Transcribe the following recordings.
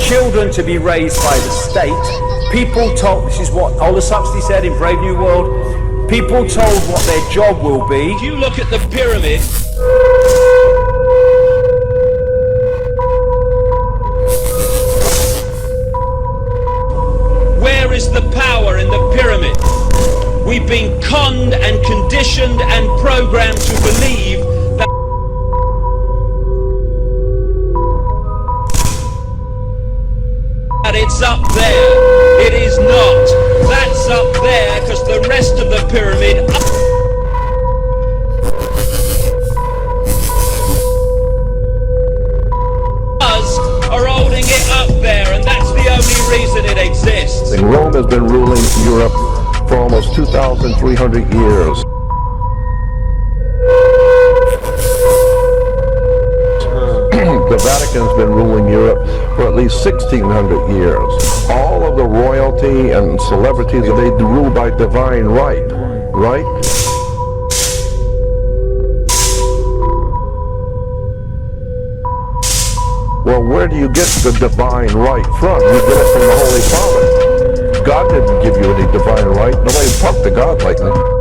Children to be raised by the state. People told, this is what Aldous Huxley said in Brave New World, people told what their job will be. If you look at the pyramid, where is the power in the pyramid? We've been conned and conditioned and programmed to believe that it's up there. It is not. That's up there because the rest of the pyramid are holding it up there, and that's the only reason it exists. Rome has been ruling Europe for almost 2,300 years. The Vatican's been ruling Europe for at least 1,600 years. All of the royalty and celebrities, they rule by divine right, right? Well, where do you get the divine right from? You get it from the Holy Father. God didn't give you any divine right. Nobody talked to God like that.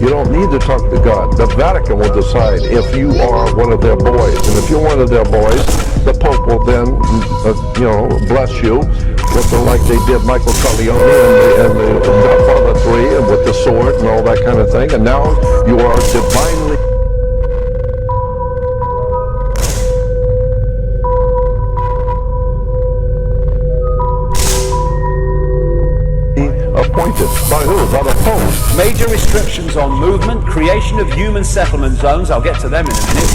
You don't need to talk to God. The Vatican will decide if you are one of their boys. And if you're one of their boys, the Pope will then, bless you with like they did Michael Corleone and the Godfather 3 and with the sword and all that kind of thing. And now you are divinely appointed. By who? By the Pope. Major restrictions on movement, creation of human settlement zones, I'll get to them in a minute.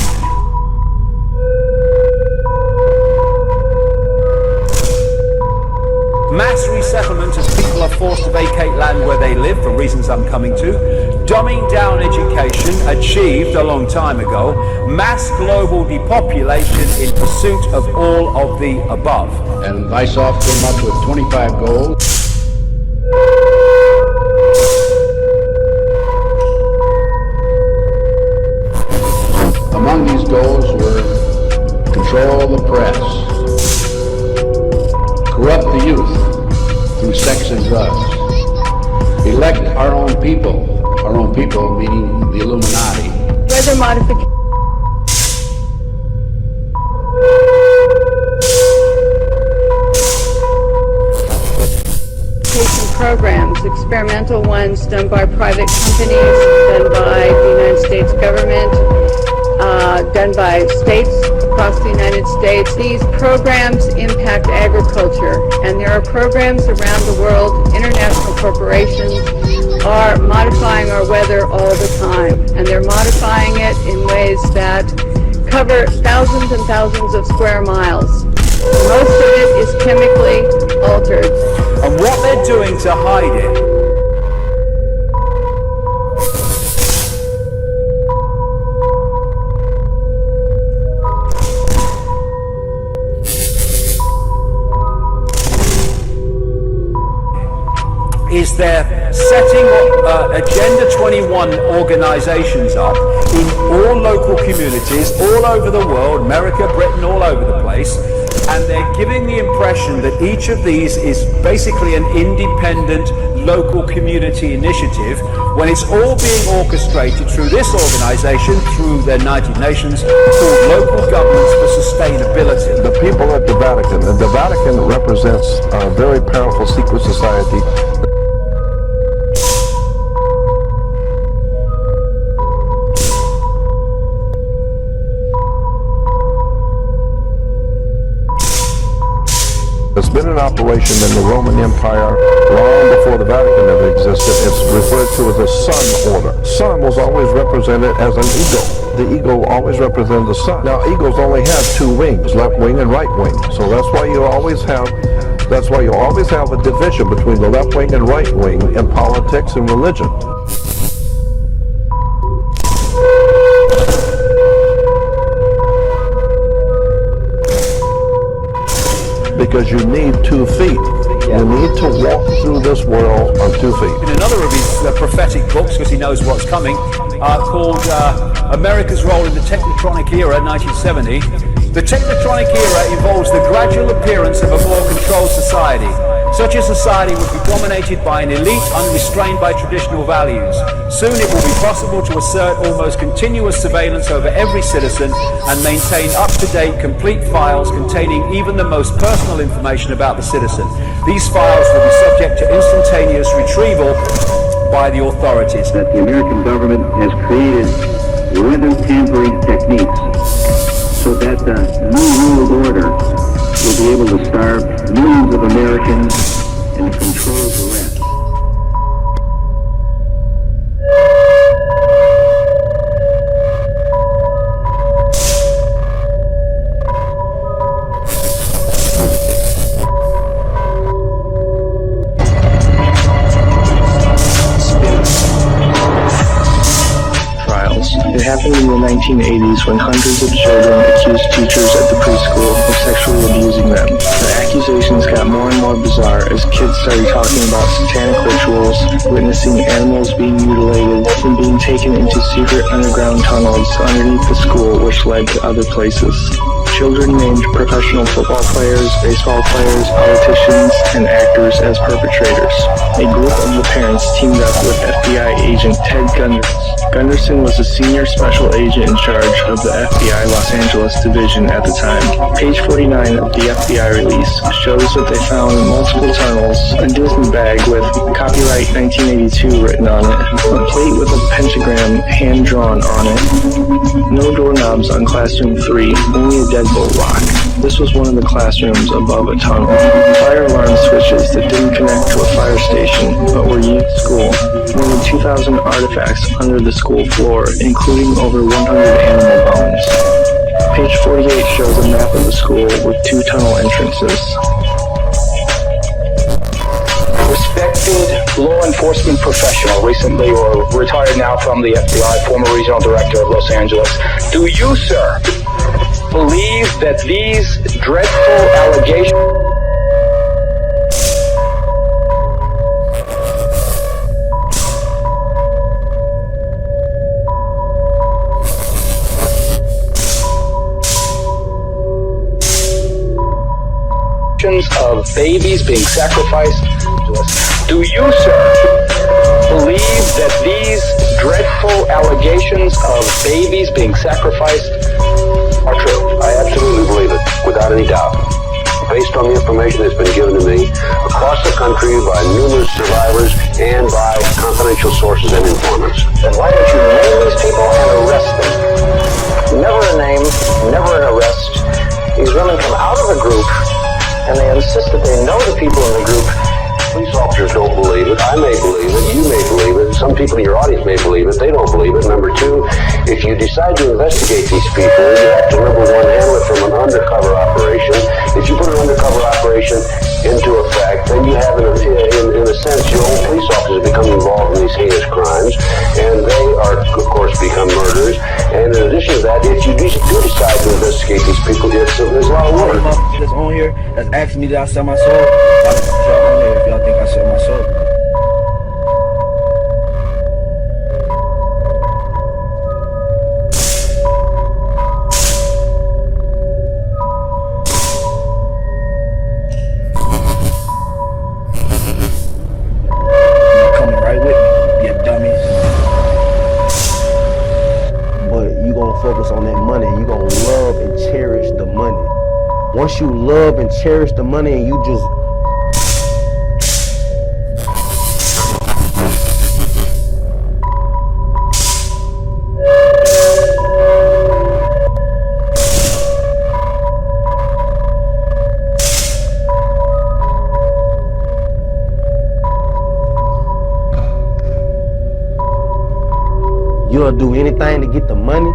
Mass resettlement as people are forced to vacate land where they live for reasons I'm coming to. Dumbing down education, achieved a long time ago. Mass global depopulation in pursuit of all of the above. And Weissoff came up with 25 goals. Among these goals were control the press, corrupt the youth through sex and drugs, elect our own people meaning the Illuminati. Weather modification. Programs, experimental ones done by private companies, done by the United States government, done by states across the United States. These programs impact agriculture, and there are programs around the world. International corporations are modifying our weather all the time, and they're modifying it in ways that cover thousands and thousands of square miles. Most of it is chemically altered. And what they're doing to hide it is they're setting Agenda 21 organizations up in all local communities, all over the world, America, Britain, all over the place. And they're giving the impression that each of these is basically an independent local community initiative, when it's all being orchestrated through this organization, through the United Nations, called Local Governments for Sustainability. The people at the Vatican, and the Vatican represents a very powerful secret society. It's been in operation in the Roman Empire long before the Vatican ever existed. It's referred to as the sun order. Sun was always represented as an eagle. The eagle always represented the sun. Now, eagles only have two wings, left wing and right wing. So that's why you always have That's why you always have a division between the left wing and right wing in politics and religion. Because you need 2 feet. You need to walk through this world on 2 feet. In another of his prophetic books, because he knows what's coming, called America's Role in the Technotronic Era, 1970, the Technotronic Era involves the gradual appearance of a more controlled society. Such a society would be dominated by an elite unrestrained by traditional values. Soon it will be possible to assert almost continuous surveillance over every citizen and maintain up-to-date complete files containing even the most personal information about the citizen. These files will be subject to instantaneous retrieval by the authorities. That the American government has created weather tampering techniques so that the New World Order will be able to starve millions of Americans and control the rest. It happened in the 1980s when hundreds of children accused teachers at the preschool of sexually abusing them. The accusations got more and more bizarre as kids started talking about satanic rituals, witnessing animals being mutilated, and being taken into secret underground tunnels underneath the school which led to other places. Children named professional football players, baseball players, politicians, and actors as perpetrators. A group of the parents teamed up with FBI agent Ted Gunderson. Gunderson was a senior special agent in charge of the FBI Los Angeles division at the time. Page 49 of the FBI release shows that they found multiple tunnels, a Disney bag with copyright 1982 written on it, a plate with a pentagram hand-drawn on it, no doorknobs on classroom 3, only a deadbolt lock. This was one of the classrooms above a tunnel. Fire alarm switches that didn't connect to a fire station, but were used at school. More than 2,000 artifacts under the school floor, including over 100 animal bones. Page 48 shows a map of the school with 2 tunnel entrances. Respected law enforcement professional, recently or retired now from the FBI, former regional director of Los Angeles. Do you, sir, believe that these dreadful allegations of babies being sacrificed? Do you, sir, believe that these dreadful allegations of babies being sacrificed are true? I absolutely believe it, without any doubt. Based on the information that's been given to me across the country by numerous survivors and by confidential sources and informants. Then why don't you name these people and arrest them? Never a name, never an arrest. These women come out of the group and they insist that they know the people in the group. Police officers don't believe it. I may believe it. You may believe it. Some people in your audience may believe it. They don't believe it. Number 2, if you decide to investigate these people, you have to, number 1, handle it from an undercover operation. If you put an undercover operation into effect, then you have, in a sense, your own police officers become involved in these heinous crimes, and they are, of course, become murderers. And in addition to that, if you do decide to investigate these people, there's a lot of work. That's on here that's asking me did I sell my soul. I'll jump on here if y'all think I sell my soul. You're coming right with me, you dummies. But you gonna focus on that money and you gonna love and cherish the money. Once you love and cherish the money and you just you'll do anything to get the money,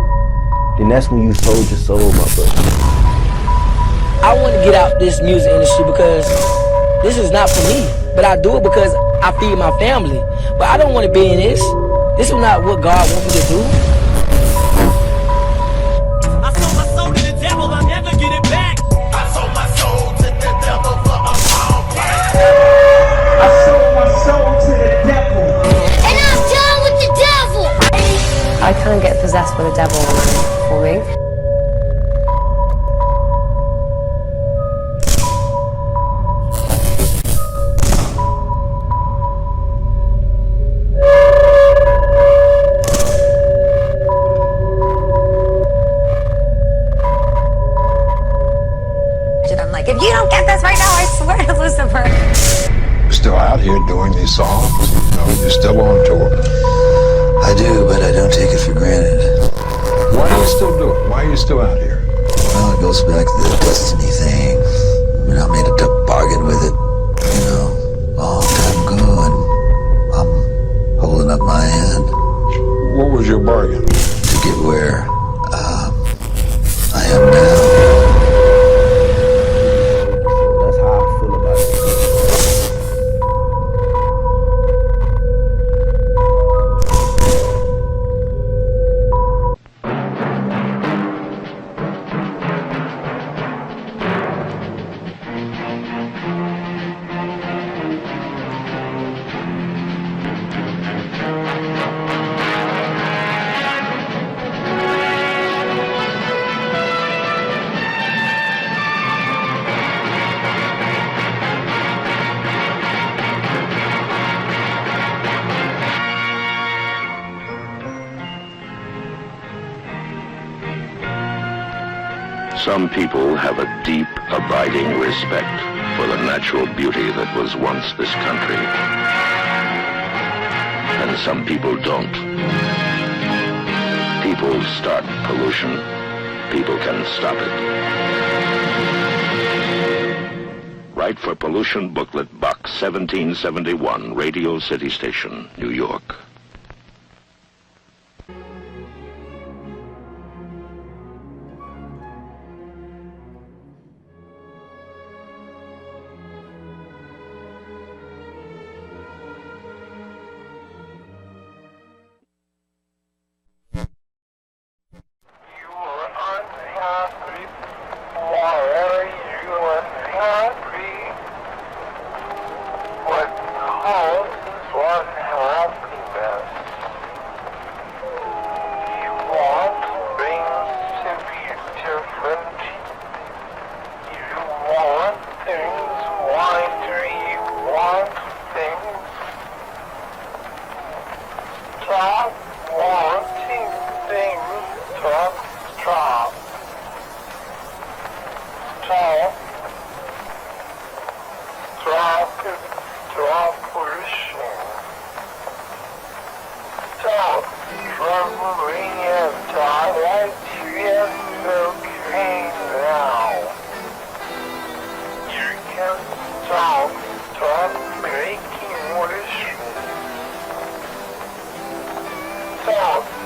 then that's when you sold your soul, my brother. I want to get out this music industry because This is not for me, but I do it because I feed my family. But I don't want to be in this. This is not what God wants me to do. I sold my soul to the devil, I'll never get it back. I sold my soul to the devil for a pound. I sold my soul to the devil. And I'm done with the devil. I can't get possessed by the devil when I'm performing. I'm like, if you don't get this right now, I swear to Lucifer. You're still out here doing these songs? No, you're still on tour. I do, but I don't take it for granted. Why do you still do it? Why are you still out here? Well, it goes back to the destiny thing. I mean, I made a bargain with it, you know, long time ago, and I'm holding up my hand. What was your bargain? To get where I am now. Some people have a deep, abiding respect for the natural beauty that was once this country. And some people don't. People start pollution. People can stop it. Write for Pollution Booklet, Box 1771, Radio City Station, New York.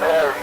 There